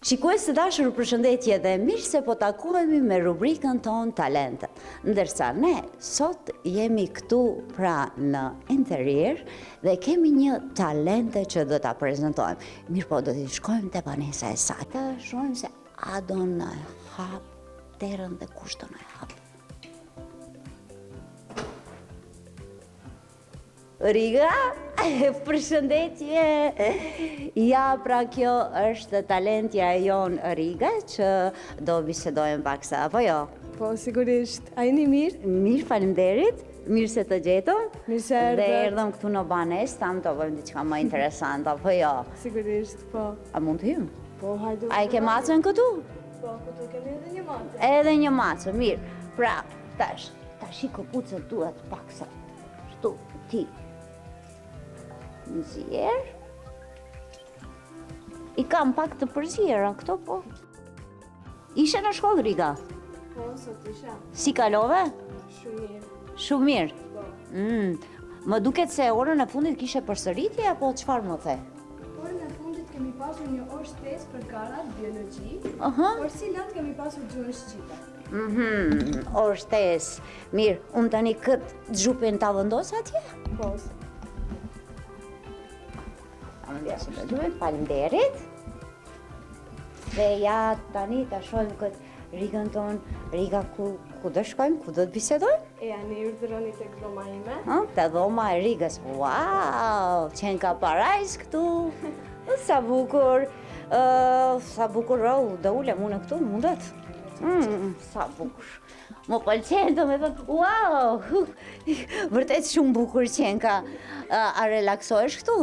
Shikues të dashur, përshëndetje dhe mirë se po takohemi me rubrikën tonë Talentet. Ndërsa ne sot jemi këtu pra në interier dhe kemi një talente që do ta prezantojmë. Mirë po, do t'i shkojmë te banesa e saj. Të shohim se a do në hap terën dhe kush do në hap. Riga, përshëndetje. Ja, pra kjo është talentja jonë Riga që do bisedojmë paksa, apo jo? Po, sigurisht. A jeni mirë? Mirë, faleminderit. Mirë se të gjetëm. Mirë se erdhët. Dhe erdhëm këtu në banesë, tam të bëjmë diçka më interesant, apo jo? Sigurisht, po. A mund të hymë? Po, hajdu. A i ke macën këtu? Po, këtu kemi edhe një macë. Edhe një macë, mirë. Pra, tash i këpucët duhet paksa. Shtu, ti. Nxjerr. I kam pak të përzjera këto, po. Ishe në shkollë, Riga? Po, sot isha. Si kalove? Shumë mirë. Shumë mirë. Po. Më duket se orën e fundit kishe përsëritje, apo çfarë më the? Orën e fundit kemi pasur një orë shtesë për garat, biologji, por si natë kemi pasur gjuhën shqipe. Orë shtesë. Mirë, unë tani këtë xhupin ta vendos atje? Po. Faleminderit. Dhe ja tani ta shohim këtë Rigën tonë. Riga, ku do shkojmë? Ku do të bisedojmë? E janë urdhëroni tek dhoma ime. Te dhoma e Rigës. Wow, qenë ka parajs këtu. Sa bukur. Sa bukur, do ulem unë këtu, mundet? Sa bukur. Më pëlqen, do me thënë, wow, vërtet shumë bukur qenë ka. A relaksohesh këtu?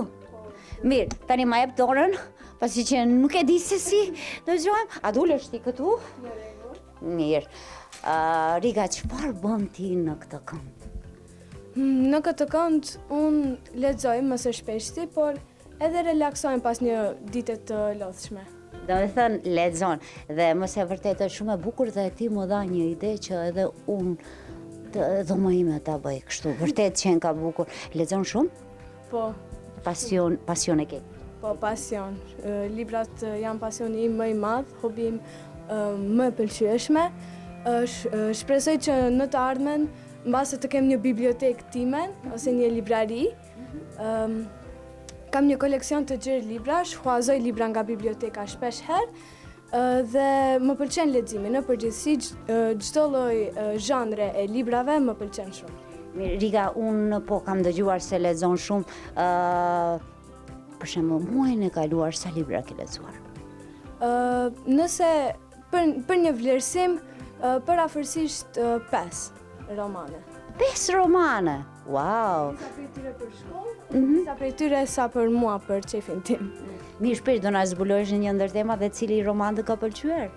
Mirë, tani ma jep dorën, pasi që nuk e di se si do zgjojmë. A dulesh ti këtu? Në rregull. Mirë. Riga, çfarë bën ti në këtë kënd? Në këtë kënd unë lexoj më së shpeshti, por edhe relaksohem pas një dite të lodhshme. Do me thënë, lexon. Dhe mos e vërtet është shumë e bukur dhe ti më dha një ide që edhe unë të dhoma ime ta bëj kështu. Vërtet qenë ka bukur. Lexon shumë? Po. Pasion e ke? Po, pasion. Librat janë pasioni im më i madh, hobim më e pëlqyeshme. Shpresoj që në të ardhmen, mbase të kem një bibliotekë timen ose një librari. Kam një koleksion të gjerë libra, shkuazoj libra nga biblioteka shpesh herë dhe më pëlqen leximi. Në përgjithësi, çdo lloj zhanre e librave më pëlqen shumë. Mirë, Riga, unë po kam dëgjuar se lexon shumë. Për shembull, muajin e kaluar sa libra ke lexuar? Nëse për një vlerësim, për afërsisht 5 romane. 5 romane? Wow! Sa prej tyre për shkollë, sa prej tyre sa për mua, për qefin tim. Mirë, shpesh do na zbulohesh një ndër temat dhe cili roman të ka pëlqyer?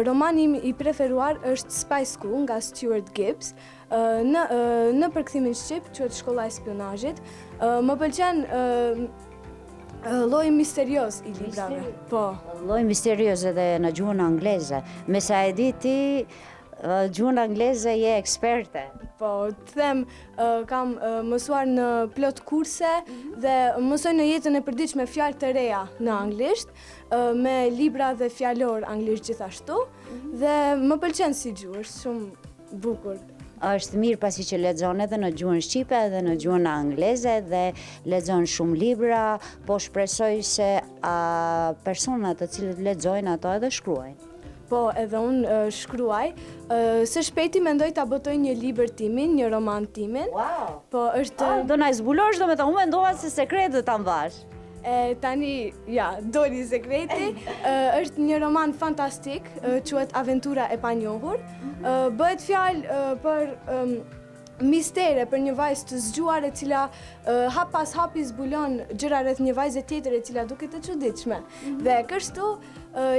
Romani im i preferuar është Spy School nga Stuart Gibbs. Në përkthimin shqip, quhet Shkolla e Spionazhit. Më pëlqen lloji misterios i librave. Po. Lloji misterios edhe në gjuhën angleze. Me sa e di ti, gjuhën angleze je eksperte. Po, të them, kam mësuar në plot kurse dhe mësoj në jetën e përditshme fjalë të reja në anglisht, me libra dhe fjalor anglisht gjithashtu, dhe më pëlqen si gjuhë, është shumë bukur. Është mirë pasi që lexon edhe në gjuhën shqipe edhe në gjuhën angleze dhe lexon shumë libra, po shpresoj se personat të cilët lexojnë ato edhe shkruajnë. Po, edhe unë shkruaj. Së shpejti mendoj ta botoj një libër timin, një roman timin. Wow! Po, është... do na zbulosh, do me ta unë mendova se sekretet ta mbash. Tani, ja, doli sekreti. Është një roman fantastik, quhet Aventura e panjohur. Bëhet fjalë për mistere, për një vajzë të zgjuar e cila hap pas hapi zbulon gjëra rreth një vajze tjetër e cila duket e çuditshme. Dhe kështu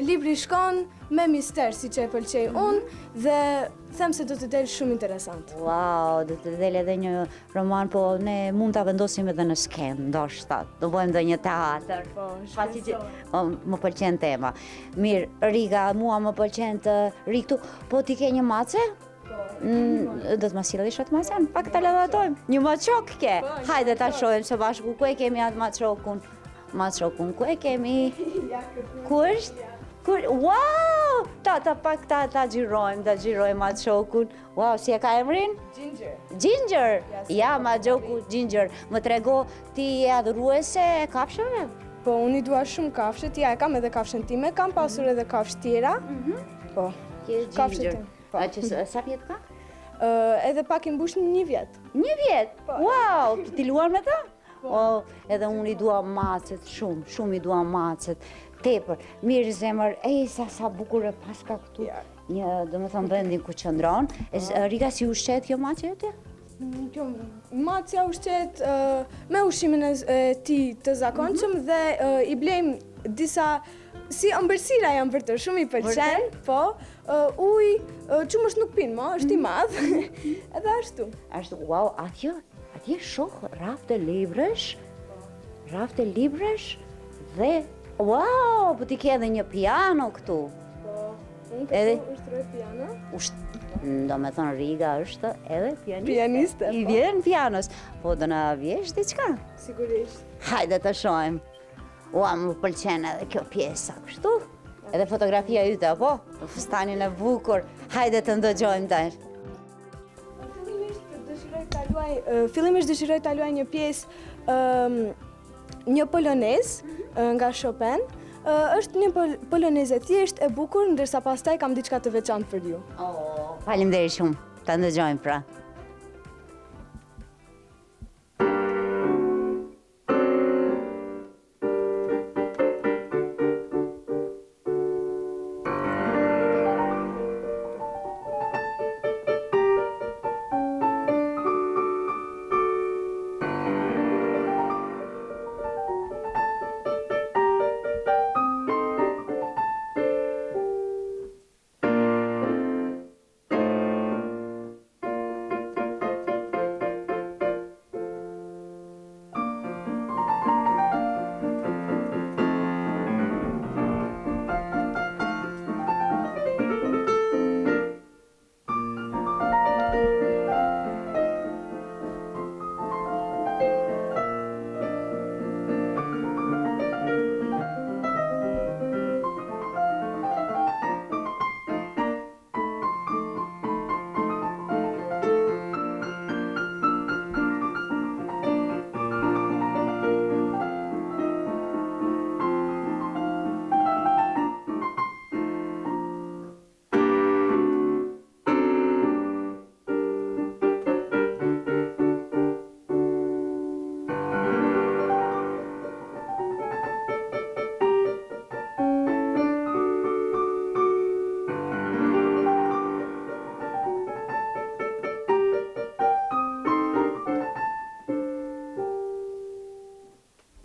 libri shkon me mister, siç e pëlqej unë, dhe them se do të del shumë interesant. Wow, do të del edhe një roman, po ne mund ta vendosim edhe në skenë, ndoshta. Do bëjmë ndonjë teatr. Po, pasi që më pëlqen tema. Mirë, Riga, mua më pëlqen të ri këtu. Po ti ke një mace? Do të ma sillesh atë macën? Pak ta lavatojmë. Një maçok ke? Hajde ta shohim së bashku ku e kemi atë maçokun. Maçokun ku e kemi? Ku është? Wow! Ta gjirojmë atë shokun. Wow, si e ka emrin? Ginger. Ginger! Ja, ma gjoku Ginger. Më trego, ti je adhuruese e kafshëve? Po, unë i dua shumë kafshët, ja e kam edhe kafshën time, kam pasur edhe kafshë tjera. Po, kafshët Ginger. time. Po. A që sa vjet ka? Edhe pak i mbush 1 vjet. 1 vjet? Po. Wow, ti luan me ta? Oh, edhe unë i dua macet, shumë i dua macet, tepër. Mirë zemër, sa bukur e paska këtu. Ja. Domethënë vendin ku qëndron. Riga, si ushqet kjo mace jote? Kjo macja ushqet me ushqimin e tij të zakonshëm dhe i blejmë disa si ëmbëlsira janë për të, shumë i pëlqen, po. Ujë, çumush nuk pinë më, është i madh. Edhe ashtu. Wow, atje shoh rafte libresh dhe wow, po ti ke edhe një piano këtu. Po, unë Edhe- këtu ushtroj piano. Do me thonë Riga është edhe pianiste. Pianiste, I po. vjen pianos. Po do na vjesh diçka? Sigurisht. Hajde të shohim. Ua, më pëlqen edhe kjo pjesa, kështu? Edhe fotografia yte, po? Fustanin e bukur. Hajde të ndëgjojmë tash. Fillimisht dëshiroj ta luaj një pjesë një polonez nga Chopin. Është një polonezë e thjeshtë e bukur, ndërsa pastaj kam diçka të veçantë për ju. Faleminderit shumë. Ta ndëgjojmë pra.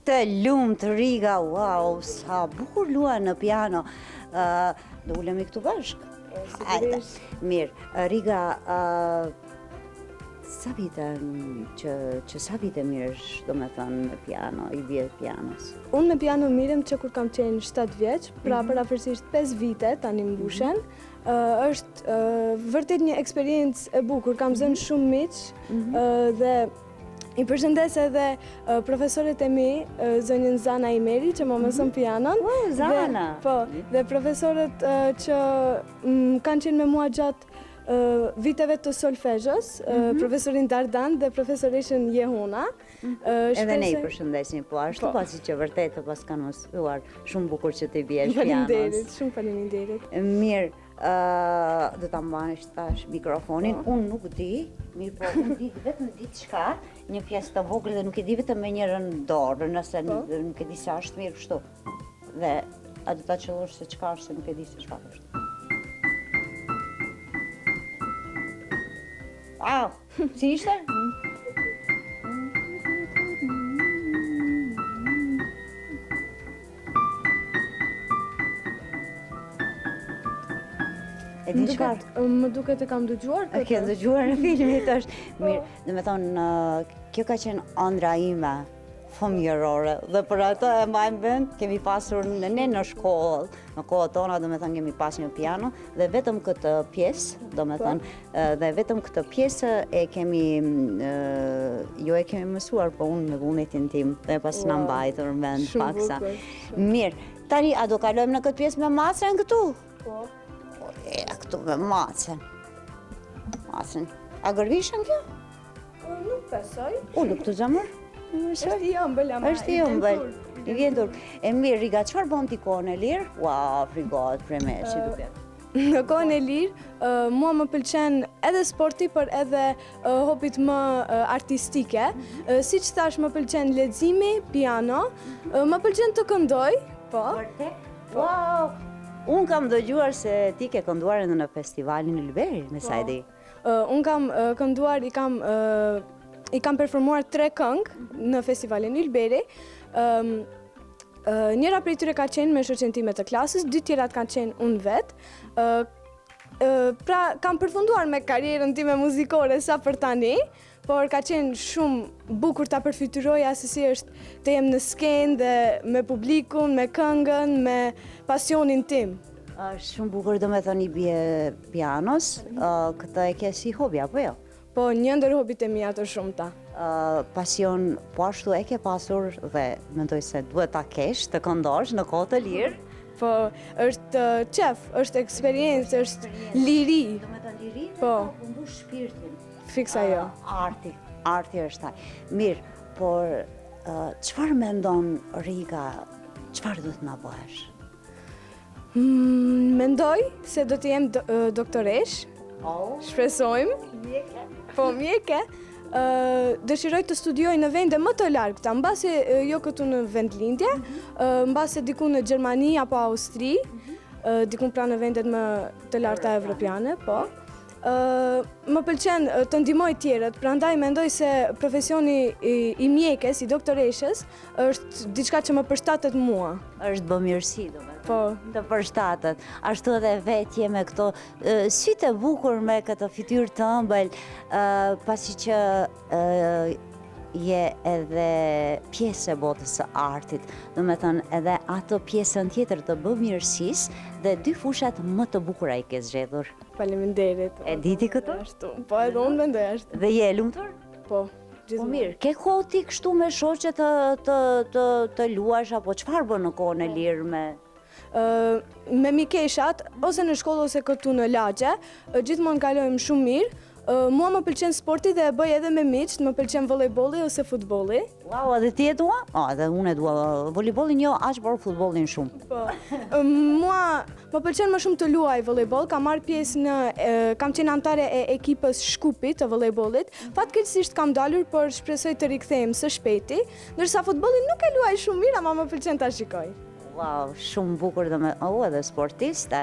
Të lumt Riga, wow, sa bukur luan në piano. Do ulemi këtu bashkë? Hajde. Mirë, Riga, sa vite që sa vite mirësh, do me thënë, me piano, i bje pianos? Unë me piano mirem që kur kam qenë 7 vjeç, pra përafërsisht 5 vite tani mbushen. Është vërtet një eksperiencë e bukur, kam zënë shumë miq dhe i përshëndes edhe profesorët e mi, zonjën Zana Imeri, që më mëson pianon. Zana! Po, dhe profesorët që kanë qenë me mua gjatë viteve të solfezhës, profesorin Dardan dhe profesoreshën Jehuna. Edhe ne i përshëndesim, po ashtu pasi që vërtet të pas kanë mësuar shumë bukur që të bjesh pianos. Faleminderit, shumë faleminderit. Mirë, do ta mbanesh tash mikrofonin. Unë nuk di, mirë po, unë di vetëm diçka, një pjesë të vogël dhe nuk e di vetëm me njërën dorë, nëse nuk e di se është mirë kështu. Dhe a do ta qellosh se çka është, se nuk e di se çka është. Wow, si ishte? E di çfarë? Më duket e kam dëgjuar E ke dëgjuar në filmit është. Mirë, dhe me thonë, kjo ka qenë ëndra ime fëmijërore dhe për atë e mbajmë vend, kemi pasur ne në shkollë, në kohët tona, do me thënë kemi pas një piano dhe vetëm këtë pjesë, do me thënë, dhe vetëm këtë pjesë e kemi, jo e kemi mësuar, po unë me vullnetin tim dhe pas në mbajtur në vend paksa. Mirë, Tani, a do kalojmë në këtë pjesë me macen këtu? Po. Këtu me macen. Macen. A gërvishën kjo? Nuk besoj. Nuk të zemër? Është i ëmbël, ama është i ëmbël. I vjen dur. E mirë, Riga, çfarë bën ti kohën e lirë? Wow, frigot, premeshi duket. Në kohën e lirë, mua më pëlqen edhe sporti, për edhe hobit më artistike. Siç thash, më pëlqen leximi, piano, më pëlqen të këndoj, po. Vërtet? Wow! Unë kam dëgjuar se ti ke kënduar edhe në festivalin e Ylberit, me sa e di. Unë kam kënduar, i kam performuar 3 këngë në festivalin e Ylberit. Njëra prej tyre ka qenë me shoqen time të klasës, 2 tjerat kanë qenë unë vetë. Pra, kam përfunduar me karrierën time muzikore sa për tani, por ka qenë shumë bukur ta përfituroja se si është të jem në skenë dhe me publikun, me këngën, me pasionin tim. Është shumë bukur, do me thënë i bie pianos, këtë e ke si hobi, apo jo? Po, një ndër hobit e mia të shumta. Pasion, po ashtu e ke pasur dhe mendoj se duhet ta kesh të këndosh në kohë të lirë. Po, është qef, është eksperiencë, është liri. Do me thënë liri, Po. Përmbush shpirtin. Fiksa jo. Arti është taj. Mirë, por çfarë mendon Riga, çfarë do të na bëhesh? Mendoj se do të jem doktoresh, shpresojmë. Mjeke. Po, mjeke. Dëshiroj të studioj në vende më të largëta, mbase jo këtu në vendlindje, mbase diku në Gjermani apo Austri, diku pra në vendet më të larta evropiane, po. Më pëlqen të ndihmoj tjerët, prandaj mendoj se profesioni i mjekes, i doktoreshës, është diçka që më përshtatet mua. Është bamirësi, do me thënë. Po. Të përshtatet. Ashtu edhe vetë je me këto sytë e bukur me këtë fytyrë të ëmbël, pasi që je edhe pjesë e botës së artit, do me thënë edhe ato pjesën tjetër të bamirësisë dhe 2 fushat më të bukura i ke zgjedhur. Faleminderit. E diti këtë? Ashtu. Po, edhe unë mendoj ashtu. Dhe je e lumtur? Po. Po mirë, ke kohë ti kështu me shoqe të luash apo çfarë bën në kohën e lirë me? Me mikeshat, ose në shkollë ose këtu në lagje, gjithmonë kalojmë shumë mirë. Mua më pëlqen sporti dhe e bëj edhe me miqt, më pëlqen volejbolli ose futbolli. Wow, edhe ti e dua? Edhe unë e dua volejbollin jo aq, por futbollin shumë. Po. Mua më pëlqen më shumë të luaj volejboll, kam marrë pjesë kam qenë anëtare e ekipës Shkupit të volejbollit. Fatkeqësisht kam dalur, por shpresoj të rikthehem së shpejti, ndërsa futbollin nuk e luaj shumë mirë, ama më pëlqen ta shikoj. Wow, shumë bukur dhe edhe sportiste,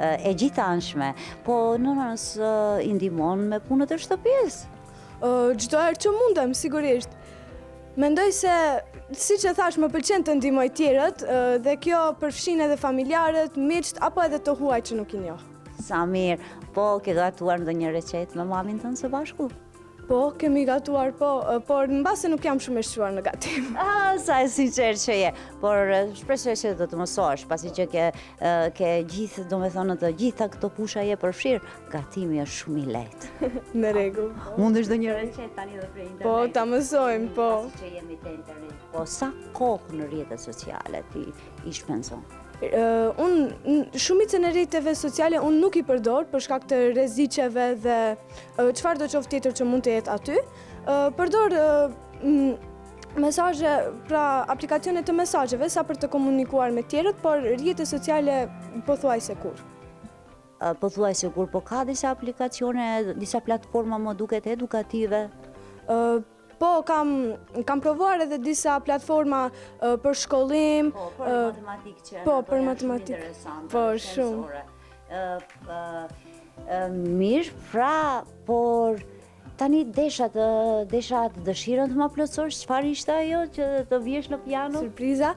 e gjithanshme, po nënës i ndihmon me punët e shtëpisë? Çdo herë që mundem, sigurisht. Mendoj se, siç e thash, më pëlqen të ndihmoj tjerët dhe kjo përfshin edhe familjarët, miqt apo edhe të huaj që nuk i njoh. Sa mirë, po ke gatuar ndonjë recetë me mamin tënd së bashku? Po, kemi gatuar, po, por në base nuk jam shumë e shquar në gatim. Sa e sinqer që je, por shpresoj se do të mësosh, pasi që ke gjithë, do me thonë të gjitha këto pusha je përfshirë, gatimi është shumë i lehtë. Në rregull. Mundesh ndonjë recetë tani edhe për internet? Po, ta mësojmë, po. Pasi që jemi te internet. Po, sa kohë në rrjetet sociale ti i shpenzon? Shumicën e rrjeteve sociale unë nuk i përdor për shkak të rreziqeve dhe çfarëdo qoftë tjetër që mund të jetë aty. Përdor mesazhe, pra aplikacione të mesazheve sa për të komunikuar me tjerët, por rrjete sociale pothuajse kur. Pothuajse kur, po ka disa aplikacione, disa platforma më duket edukative? Po, kam provuar edhe disa platforma për shkollim. Po, për matematikë që po, për matematikë. Po, shumë. Mirë, pra, por tani desha dëshirën të ma plotësosh, çfarë ishte ajo që të vjesh në piano? Surpriza,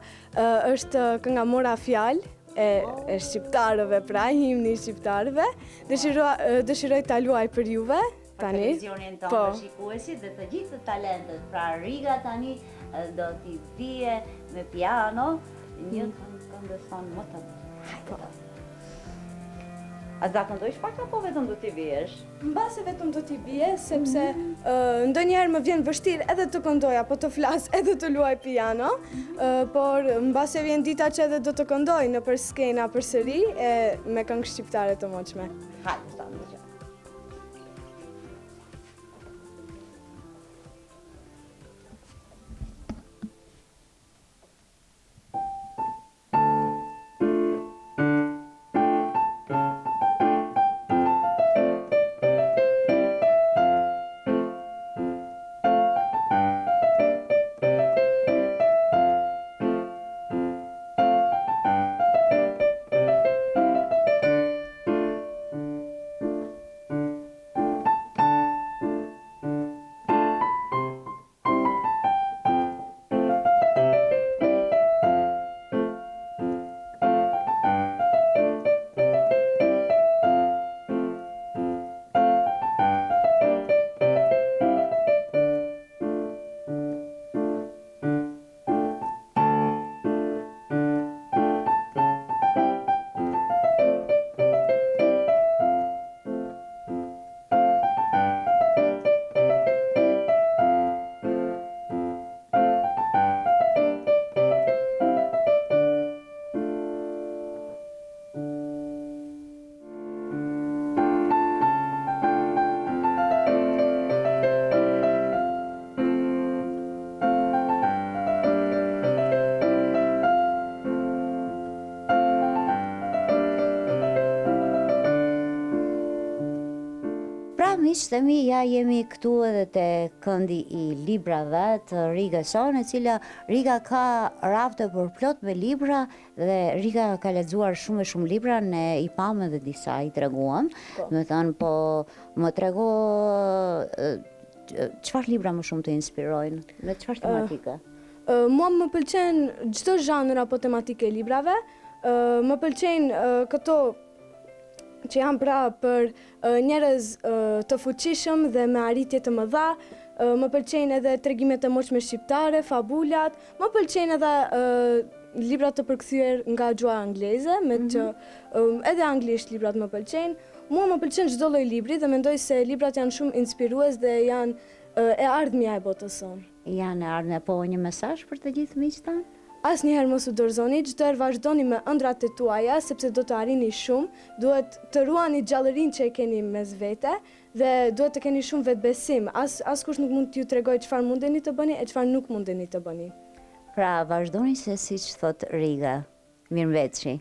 është kënga Mora Fjalë e shqiptarëve, pra himni i shqiptarëve. Dëshiroj ta luaj për juve. Për televizionin tonë të shikuesit dhe të gjithë talentet. Pra Riga tani do t'i vije me piano një këngëson më të A do ta këndojsh pak apo vetëm do t'i vjesh? Mbase vetëm do t'i bie, sepse ndonjëherë më vjen vështirë edhe të këndoj apo të flas edhe të luaj piano, por mbase vjen dita që edhe do të këndoj nëpër skena përsëri me këngë shqiptare të moqme. Hajde, ta ndëgjoj. Miqtë e mi, ja jemi këtu edhe te këndi i librave të Riga Son, e cila Riga ka rafte përplot me libra dhe Riga ka lexuar shumë e shumë libra, ne i pam edhe disa i treguam. Do të thënë, po më trego çfarë libra më shumë të inspirojnë, me çfarë tematike? Mua më pëlqen çdo zhanër apo tematike e librave. Më pëlqejnë këto që janë pra për njerëz të fuqishëm dhe me arritje të mëdha. Më pëlqejnë edhe tregimet e moqme shqiptare, fabulat. Më pëlqejnë edhe libra të përkthyer nga gjuha angleze, me që edhe anglisht librat më pëlqejnë. Mua më pëlqen çdo lloj libri dhe mendoj se librat janë shumë inspirues dhe janë e ardhmja e botës sonë. Janë e ardhmja, po një mesazh për të gjithë miqtan? Asnjëherë mos u dorëzoni, çdo herë vazhdoni me ëndrat e tuaja, sepse do të arrini shumë, duhet të ruani gjallërinë që e keni mes vete dhe duhet të keni shumë vetbesim. Askush nuk mund t'ju tregojë çfarë mundeni të bëni e çfarë nuk mundeni të bëni. Pra, vazhdoni se siç thot Riga. Mirëmbëçi.